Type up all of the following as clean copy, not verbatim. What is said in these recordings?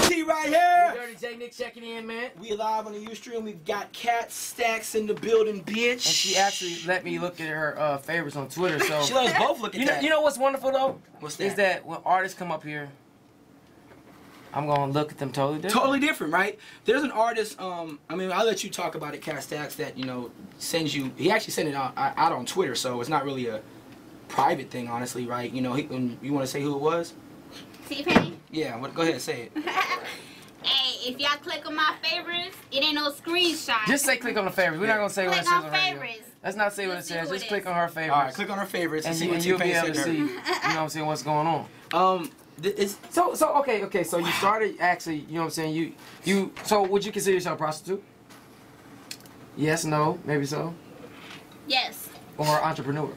T right here. Dirty J Nick checking in, man. We live on the Ustream. We've got Cat Stacks in the building, bitch. And she actually let me look at her favorites on Twitter. So she let us both look at that. You know what's wonderful though? What's that? Is that when artists come up here, I'm gonna look at them totally different. Totally different, right? There's an artist. I mean, I'll let you talk about it, Cat Stacks. That sends you. He actually sent it out on Twitter, so it's not really a private thing, honestly, right? You know, you want to say who it was? T-Pain? Yeah. Go ahead, say it. Hey, if y'all click on my favorites, it ain't no screenshot. Just say click on the favorites. We're not gonna say what it says on favorites. Let's not say what it says. Just click on her favorites. All right, click on her favorites and you'll be able to see. You know what I'm saying? What's going on? Okay. So you started actually. You know what I'm saying? So would you consider yourself a prostitute? Yes, no, maybe so. Yes. Or entrepreneur.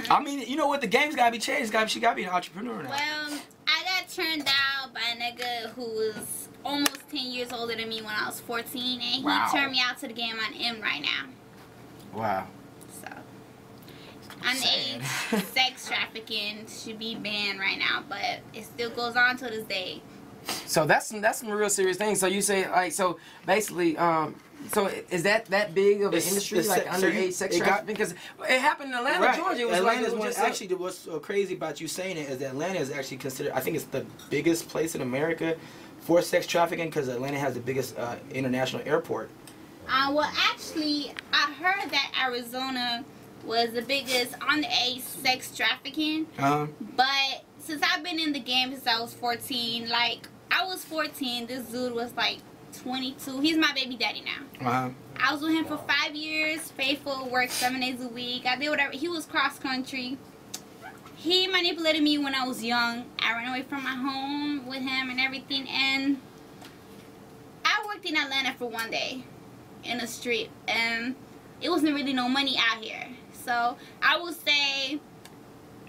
I mean, you know what? The game's gotta be changed. She gotta be an entrepreneur now. Well, I got turned out by a nigga who was almost 10 years older than me when I was 14, and he turned me out to the game I am right now. Wow. So, underage sex trafficking should be banned right now, but it still goes on to this day. So that's some real serious things. So you say so basically so is that big of an industry, like underage sex trafficking? Because it happened in Atlanta, right. Georgia. It was actually, what's so crazy about you saying it is that Atlanta is actually considered, I think it's the biggest place in America for sex trafficking because Atlanta has the biggest international airport. Well, actually, I heard that Arizona was the biggest underage sex trafficking. But since I've been in the game since I was 14, like, I was 14, this dude was like 22. He's my baby daddy now. I was with him for 5 years, faithful, worked 7 days a week. I did whatever. He was cross country. He manipulated me when I was young. I ran away from my home with him and everything. And I worked in Atlanta for 1 day in the street. And it wasn't really no money out here. So I would say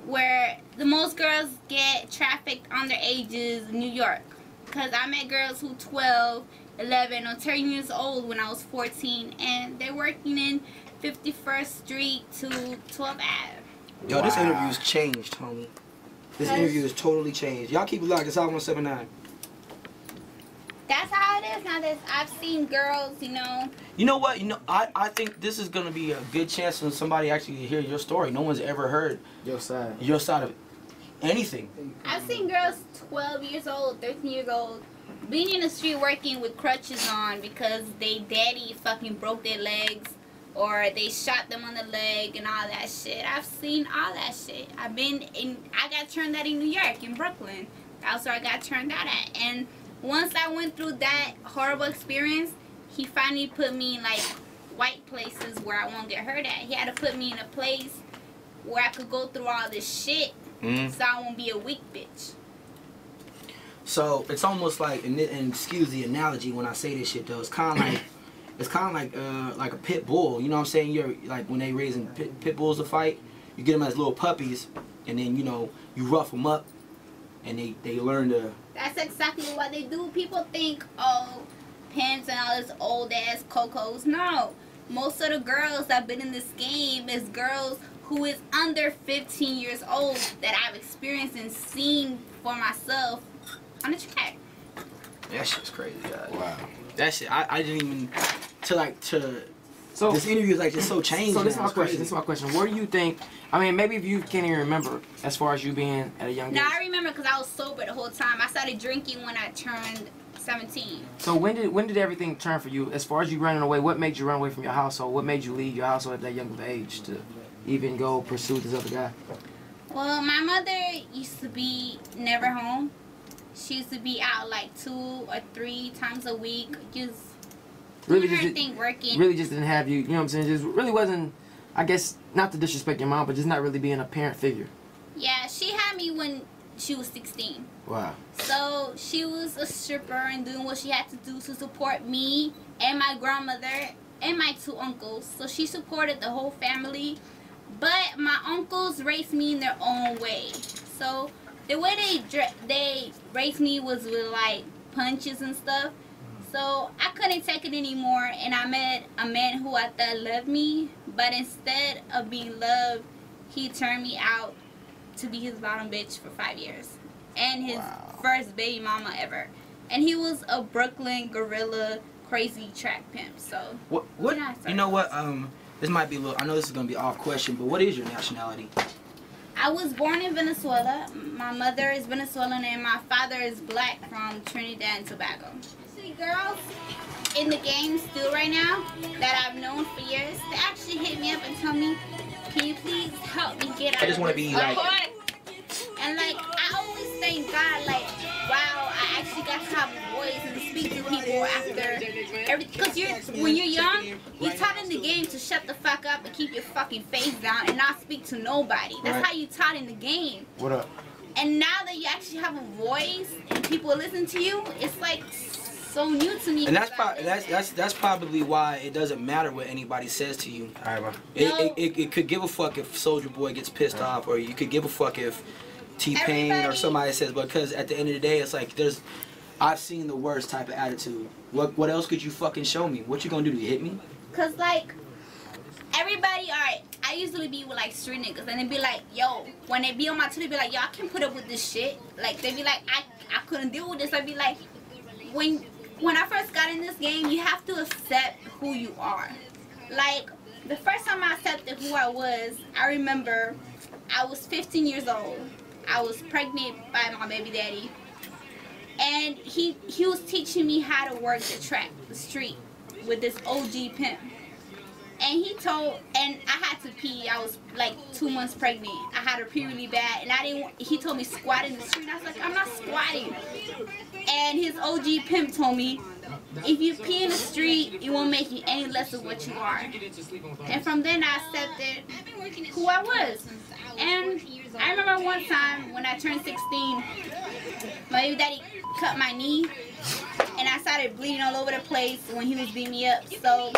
where the most girls get trafficked underage is New York. Because I met girls who 12, 11, or 10 years old when I was 14. And they're working in 51st Street to 12th Ave. Yo, this interview's changed, homie. This interview is totally changed. Y'all keep it locked. It's out 179. That's how it is now. I've seen girls, You know what? I think this is gonna be a good chance for somebody actually to hear your story. No one's ever heard your side of anything. I've seen girls 12 years old, 13 years old, being in the street working with crutches on because they daddy fucking broke their legs or they shot them on the leg and all that shit. I've seen all that shit. I got turned out in New York, in Brooklyn. That's where I got turned out at. And once I went through that horrible experience, he finally put me in like white places where I won't get hurt at. He had to put me in a place where I could go through all this shit so I won't be a weak bitch. So it's almost like, and excuse the analogy when I say this shit though, it's kind of like a pit bull. You know what I'm saying? You're like when they raising pit bulls to fight, you get them as little puppies, and then you rough them up, and they learn to. That's exactly what they do. People think, oh, pimps and all this old ass cocos. No, most of the girls that have been in this game is girls who is under 15 years old that I've experienced and seen for myself on the track. That shit's crazy, guys. Wow. That shit, I didn't even so this interview is like just so changed. So this is my question. What do you think? I mean, maybe if you can't even remember, as far as you being at a young age. No, I remember because I was sober the whole time. I started drinking when I turned 17. So when did everything turn for you? As far as you running away, what made you run away from your household? What made you leave your household at that young of age to even go pursue this other guy? Well, my mother used to be never home. She used to be out like 2 or 3 times a week, just really doing her thing, working. Really just didn't have you, you know what I'm saying? Just really wasn't, I guess, not to disrespect your mom, but just not really being a parent figure. Yeah, she had me when she was 16. Wow. So she was a stripper and doing what she had to do to support me and my grandmother and my 2 uncles. So she supported the whole family. But my uncles raised me in their own way. So the way they raised me was with like punches and stuff. So I couldn't take it anymore, and I met a man who I thought loved me, but instead of being loved, he turned me out to be his bottom bitch for 5 years. and his first baby mama ever. And he was a Brooklyn gorilla crazy track pimp. So what you know what, this might be a little, I know this is gonna be off question, but what is your nationality? I was born in Venezuela. My mother is Venezuelan and my father is black from Trinidad and Tobago. See, girls in the game still right now that I've known for years, they actually hit me up and tell me, can you please help me get out I just want to be like, and like I always thank God, like, wow, I actually got to have a voice and speak to people after everything. Because when you're young, you're taught in the game to shut the fuck up and keep your fucking face down and not speak to nobody. That's how you taught in the game. What up? And now that you actually have a voice and people listen to you, it's like so new to me. And that's probably why it doesn't matter what anybody says to you. It could give a fuck if Soulja Boy gets pissed off, or you could give a fuck if T-Pain or somebody says, because at the end of the day, it's like I've seen the worst type of attitude. What else could you fucking show me? What you gonna do? To hit me? Cause like everybody, alright, I usually be with like street niggas and they be like, yo, when they be on my Twitter, be like, yo, I can't put up with this shit. Like they be like, I couldn't deal with this. I be like, when I first got in this game, you have to accept who you are. Like the first time I accepted who I was, I remember I was 15 years old. I was pregnant by my baby daddy, and he was teaching me how to work the street with this OG pimp. And and I had to pee. I was like 2 months pregnant. I had to pee really bad, and he told me squat in the street. And I was like, I'm not squatting. And his OG pimp told me, if you pee in the street, it won't make you any less of what you are. And from then I accepted who I was. And I remember one time when I turned 16, my baby daddy cut my knee, and I started bleeding all over the place when he was beating me up. So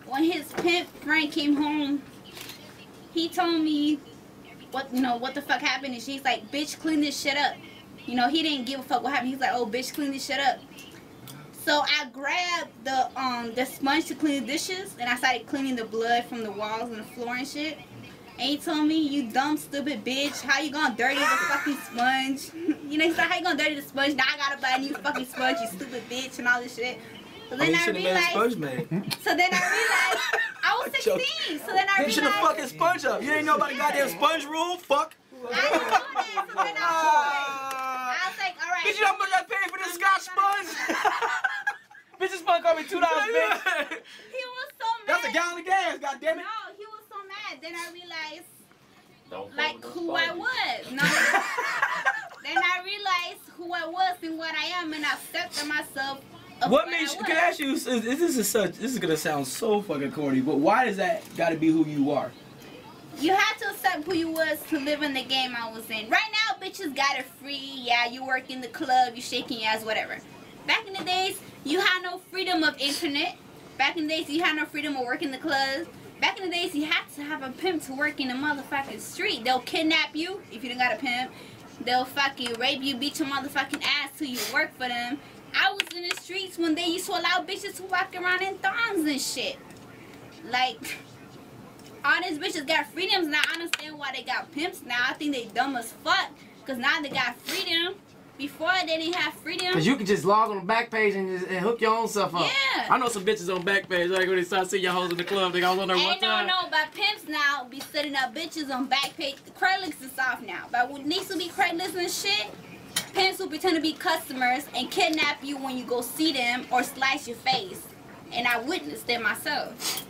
when his pimp friend came home, he told me what the fuck happened, and she's like, bitch, clean this shit up. You know, he didn't give a fuck what happened. He's like, oh, bitch, clean this shit up. So I grabbed the sponge to clean the dishes, and I started cleaning the blood from the walls and the floor and shit. And he told me, you dumb, stupid bitch, how you gonna dirty the fucking sponge? You know, he's like, how you gonna dirty the sponge? Now I gotta buy a new fucking sponge, you stupid bitch, and all this shit. So then I realized, I was 16. So then I realized, you should have fucking sponge up. You ain't know about the goddamn sponge rule? Fuck. I didn't know that. So then I was like, all right. Bitch, you know how much I paid for this Scotch sponge? Bitch, this sponge cost me $2, bitch. He was so mad. That's a gallon of gas, goddammit. No, he was so mad. Then I realized, like, who I was. No. Then I realized who I was and what I am, and I accepted myself. What makes you? Can I ask you? This is gonna sound so fucking corny, but why does that gotta be who you are? You had to accept who you was to live in the game I was in. Right now, bitches got it free. Yeah, you work in the club, you shaking your ass, whatever. Back in the days, you had no freedom of internet. Back in the days, you had no freedom of working the clubs. Back in the days, you had to have a pimp to work in the motherfucking street. They'll kidnap you if you don't got a pimp. They'll fucking rape you, beat your motherfucking ass till you work for them. I was in the streets when they used to allow bitches to walk around in thongs and shit. Like, all these bitches got freedoms now. I understand why they got pimps now. I think they dumb as fuck. Because now they got freedom. Before, they didn't have freedom. Because you can just log on the back page and hook your own stuff up. Yeah. I know some bitches on back page. Like when they start seeing your hoes in the club, they all on there one time. No, but pimps now be setting up bitches on back page. The Craigslist is off now. But what needs to be Craigslist and shit, pimps will pretend to be customers and kidnap you when you go see them or slice your face. And I witnessed it myself.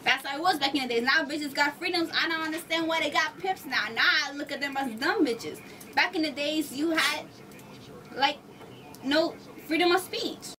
That's how it was back in the days. Now bitches got freedoms. I don't understand why they got pimps now. Now I look at them as dumb bitches. Back in the days, you had, like, no freedom of speech.